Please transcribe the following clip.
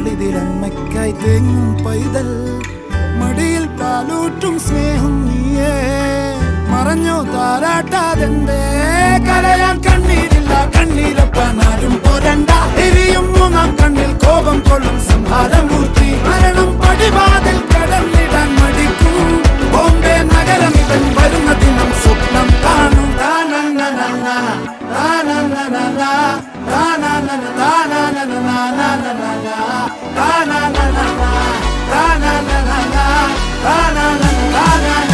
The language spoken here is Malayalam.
നാളിതിലമ്മയ്ക്കായി തേങ്ങും പൈതൽ മടിയിൽ പാലൂറ്റും സ്നേഹം നീയേ മറഞ്ഞോ താരാട്ടാതെന്തേ കരയാൻ കണ്ണീരില്ല കണ്ണീരപ്പാനാരും പോരണ്ട എരിയും മൂന്നാം കണ്ണിൽ കോപം കൊള്ളും സംഹാരമൂർത്തി മരണം പടിവാതിൽ കടന്നിടാൻ മടിക്കും ബോംബെ നഗരം ഇവൻ വരുന്ന ദിനം സ്വപ്നം കാണും na na na na